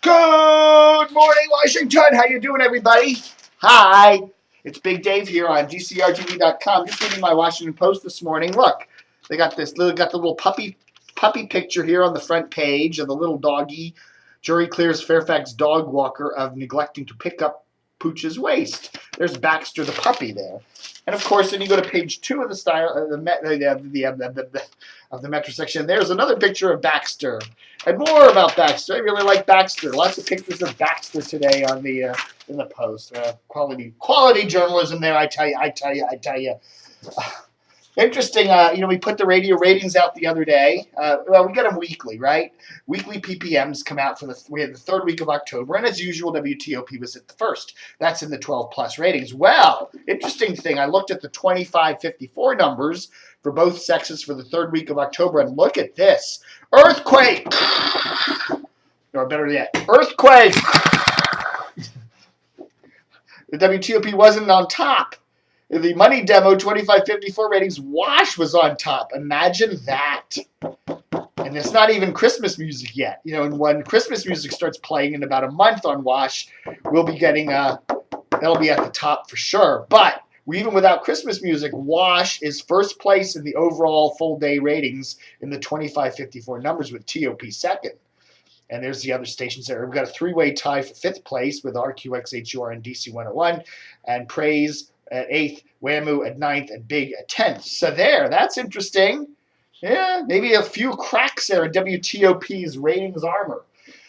Good morning, Washington. How you doing, everybody? Hi, it's Big Dave here on GCRTV.com. Just reading my Washington Post this morning. Look, they got the little puppy picture here on the front page of the little doggy. Jury clears Fairfax dog walker of neglecting to pick up Pooch's waste. There's Baxter the puppy there. And of course, then you go to page 2 of the the Metro section. There's another picture of Baxter, and more about Baxter. I really like Baxter. Lots of pictures of Baxter today on the in the Post. Quality journalism there. I tell you. Interesting. We put the radio ratings out the other day. We get them weekly, right? Weekly PPMs come out we had the third week of October, and as usual, WTOP was at the first. That's in the 12 plus ratings. Well, interesting thing. I looked at the 25-54 numbers for both sexes for the third week of October, and look at this: earthquake, or better yet, earthquake. The WTOP wasn't on top. The money demo 25-54 ratings, Wash was on top. Imagine that. And it's not even Christmas music yet. And when Christmas music starts playing in about a month on Wash, we'll be getting, that'll be at the top for sure. But even without Christmas music, Wash is first place in the overall full day ratings in the 25-54 numbers, with TOP second. And there's the other stations there. We've got a three-way tie for fifth place with RQXHUR and DC 101, and Praise at 8th, WMAL at 9th, and Big at 10th. So that's interesting. Yeah, maybe a few cracks there in WTOP's ratings armor.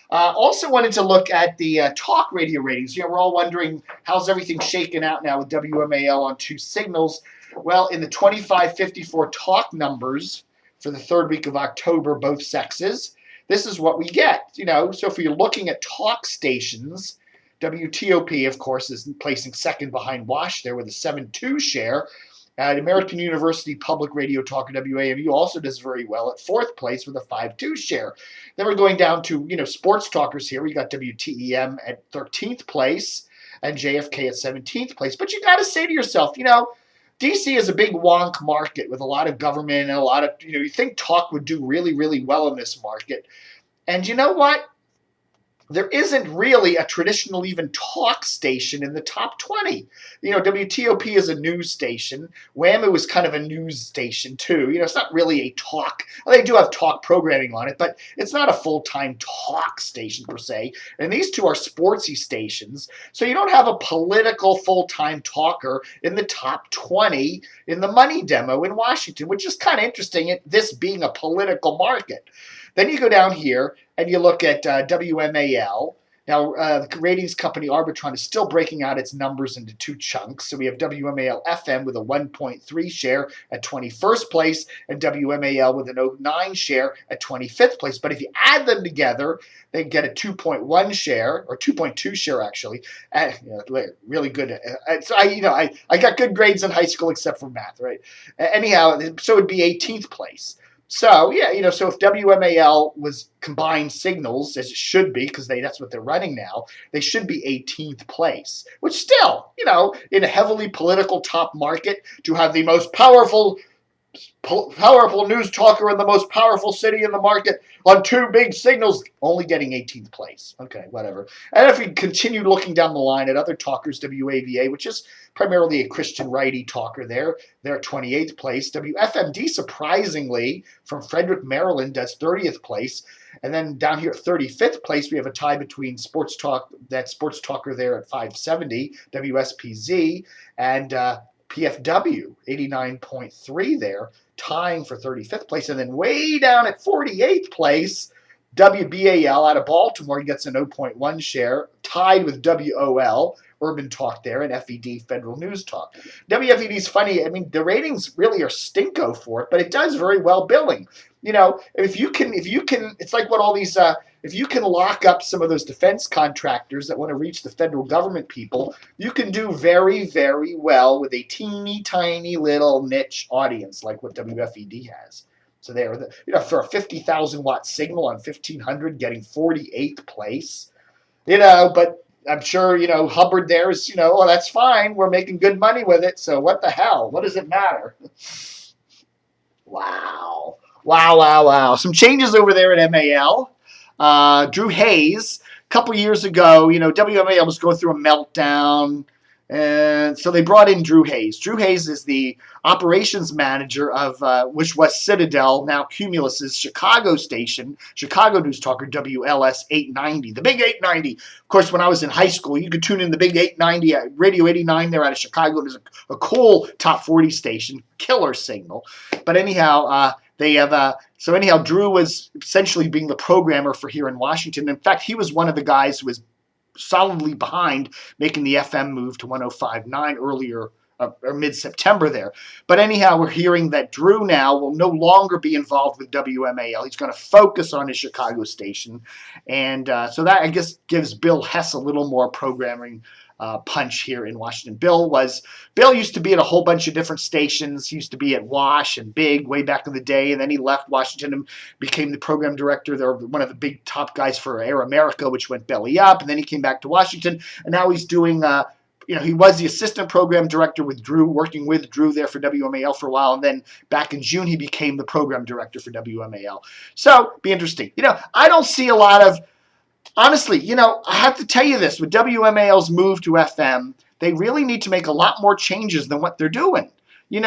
Also wanted to look at the talk radio ratings. We're all wondering, how's everything shaken out now with WMAL on two signals? Well, in the 25-54 talk numbers for the third week of October, both sexes, this is what we get. So if you're looking at talk stations, WTOP, of course, is placing second behind Wash there with a 7.2 share. American University Public Radio Talker, WAMU, also does very well at fourth place with a 5.2 share. Then we're going down to, sports talkers here. We got WTEM at 13th place and JFK at 17th place. But you got to say to yourself, DC is a big wonk market with a lot of government and a lot of, you think talk would do really, really well in this market. And you know what? There isn't really a traditional even talk station in the top 20. WTOP is a news station. WAMU is kind of a news station too. It's not really a talk. Well, they do have talk programming on it, but it's not a full-time talk station per se. And these two are sportsy stations. So you don't have a political full-time talker in the top 20 in the money demo in Washington, which is kind of interesting, this being a political market. Then you go down here and you look at WMAL. Now, the ratings company Arbitron is still breaking out its numbers into two chunks. So we have WMAL FM with a 1.3 share at 21st place and WMAL with an 0.9 share at 25th place. But if you add them together, they get a 2.1 share, or 2.2 share actually. Really good. So I got good grades in high school except for math, right? Anyhow, so it would be 18th place. So, so if WMAL was combined signals, as it should be, because that's what they're running now, they should be 18th place, which still, in a heavily political top market, to have the most powerful news talker in the most powerful city in the market on two big signals, only getting 18th place. Okay, whatever. And if we continue looking down the line at other talkers, WAVA, which is primarily a Christian righty talker they're at 28th place. WFMD, surprisingly, from Frederick, Maryland, does 30th place. And then down here at 35th place, we have a tie between sports talker there at 570, WSPZ, and PFW, 89.3 there, tying for 35th place. And then way down at 48th place, WBAL out of Baltimore gets an 0.1 share, tied with WOL, Urban Talk there, and FED, Federal News Talk. WFED is funny. I mean, the ratings really are stinko for it, but it does very well billing. If you can, it's like what all these, if you can lock up some of those defense contractors that want to reach the federal government people, you can do very, very well with a teeny tiny little niche audience like what WFED has. So there, for a 50,000 watt signal on 1500, getting 48th place, but I'm sure, Hubbard there is, that's fine. We're making good money with it. So what the hell? What does it matter? Wow. Some changes over there at MAL. Drew Hayes couple years ago, WMAL was going through a meltdown. And so they brought in Drew Hayes. Drew Hayes is the operations manager of, which was Citadel, now Cumulus's Chicago station, Chicago News Talker, WLS 890, the big 890. Of course, when I was in high school, you could tune in the big 890 at Radio 89 there out of Chicago. It was a cool top 40 station, killer signal. But anyhow, Drew was essentially being the programmer for here in Washington. In fact, he was one of the guys who was solidly behind making the FM move to 105.9 earlier or mid-September there. But anyhow, we're hearing that Drew now will no longer be involved with WMAL. He's going to focus on his Chicago station. And so that, I guess, gives Bill Hess a little more programming punch here in Washington. Bill used to be at a whole bunch of different stations. He used to be at Wash and Big way back in the day, and then he left Washington and became the program director. They're one of the big top guys for Air America, which went belly up, and then he came back to Washington, and now he's doing he was the assistant program director with Drew, working with Drew there for WMAL for a while, and then back in June he became the program director for WMAL. So, be interesting. I don't see a lot of honestly, I have to tell you this. With WMAL's move to FM, they really need to make a lot more changes than what they're doing. They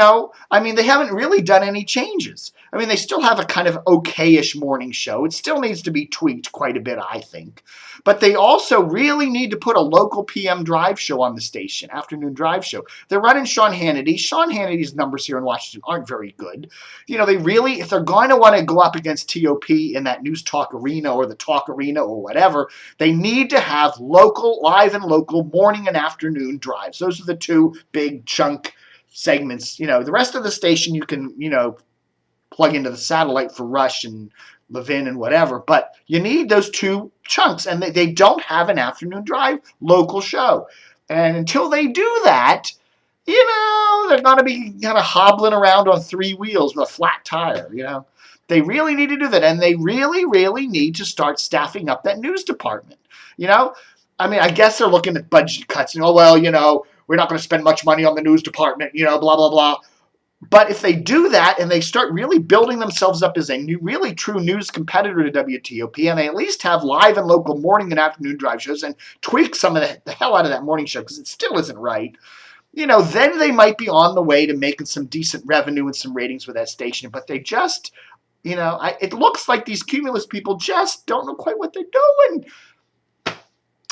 haven't really done any changes. They still have a kind of okay-ish morning show. It still needs to be tweaked quite a bit, I think. But they also really need to put a local PM drive show on the station, afternoon drive show. They're running Sean Hannity. Sean Hannity's numbers here in Washington aren't very good. They really, if they're going to want to go up against TOP in that news talk arena or the talk arena or whatever, they need to have live and local morning and afternoon drives. Those are the two big chunk segments. The rest of the station you can, plug into the satellite for Rush and Levin and whatever, but you need those two chunks, and they don't have an afternoon drive local show. And until they do that, they're going to be kind of hobbling around on three wheels with a flat tire, They really need to do that, and they really, really need to start staffing up that news department, I guess they're looking at budget cuts, we're not going to spend much money on the news department, blah, blah, blah. But if they do that and they start really building themselves up as a really true news competitor to WTOP, and they at least have live and local morning and afternoon drive shows and tweak some of the hell out of that morning show because it still isn't right, then they might be on the way to making some decent revenue and some ratings with that station. But they just, it looks like these Cumulus people just don't know quite what they're doing.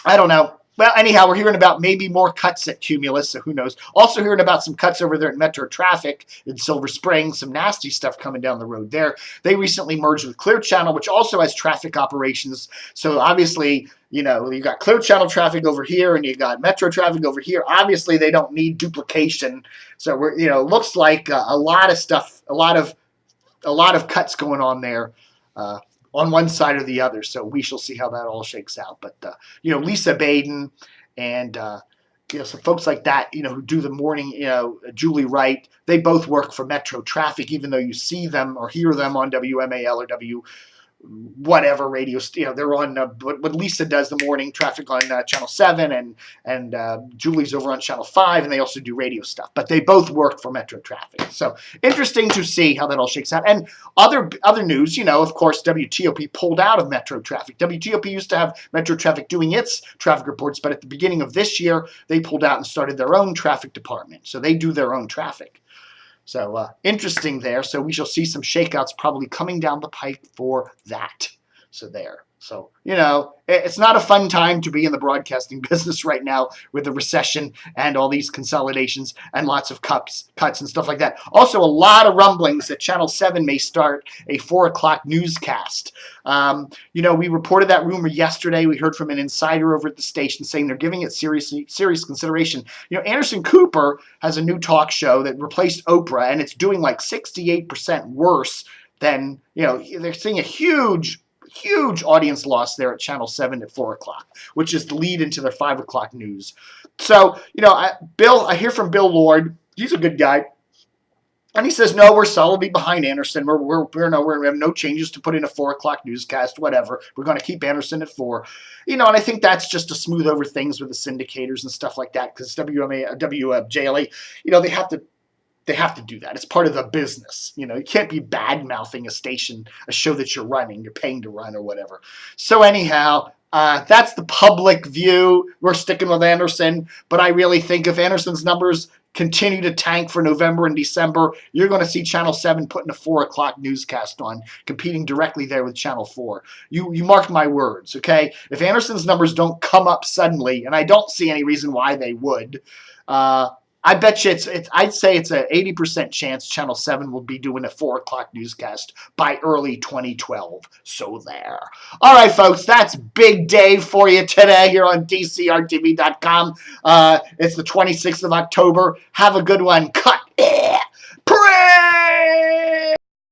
I don't know. Well, anyhow, we're hearing about maybe more cuts at Cumulus, so who knows. Also hearing about some cuts over there at Metro Traffic in Silver Spring, some nasty stuff coming down the road there. They recently merged with Clear Channel, which also has traffic operations. So obviously, you've got Clear Channel traffic over here and you've got Metro traffic over here. Obviously, they don't need duplication. So we're, looks like a lot of stuff, a lot of cuts going on there. On one side or the other, so we shall see how that all shakes out. But Lisa Baden and some folks like that, who do the morning, Julie Wright, they both work for Metro Traffic, even though you see them or hear them on WMAL or whatever radio, they're on what Lisa does the morning traffic on Channel 7 and Julie's over on Channel 5, and they also do radio stuff, but they both work for Metro Traffic. So interesting to see how that all shakes out. And other news, of course, WTOP pulled out of Metro Traffic. WTOP used to have Metro Traffic doing its traffic reports, but at the beginning of this year, they pulled out and started their own traffic department. So they do their own traffic. So interesting there. So we shall see some shakeouts probably coming down the pike for that. So there. So, it's not a fun time to be in the broadcasting business right now with the recession and all these consolidations and lots of cuts and stuff like that. Also, a lot of rumblings that Channel 7 may start a 4 o'clock newscast. We reported that rumor yesterday. We heard from an insider over at the station saying they're giving it serious consideration. Anderson Cooper has a new talk show that replaced Oprah, and it's doing like 68% worse than, they're seeing a huge audience loss there at Channel 7 at 4 o'clock, which is the lead into their 5 o'clock news. So, I hear from Bill Lord. He's a good guy. And he says, no, we're solidly behind Anderson. We have no changes to put in a 4 o'clock newscast, whatever. We're going to keep Anderson at 4. And I think that's just to smooth over things with the syndicators and stuff like that, because WJLA, they have to do that. It's part of the business. You can't be bad-mouthing a station, a show that you're running, you're paying to run or whatever. So anyhow, That's the public view. We're sticking with Anderson, but I really think if Anderson's numbers continue to tank for November and December, you're going to see Channel 7 putting a 4 o'clock newscast on, competing directly there with Channel 4. You mark my words, okay? If Anderson's numbers don't come up suddenly, and I don't see any reason why they would, I bet you I'd say it's an 80% chance Channel 7 will be doing a 4 o'clock newscast by early 2012. So there. All right, folks, that's Big Dave for you today here on DCRTV.com. It's the 26th of October. Have a good one. Cut. Pray!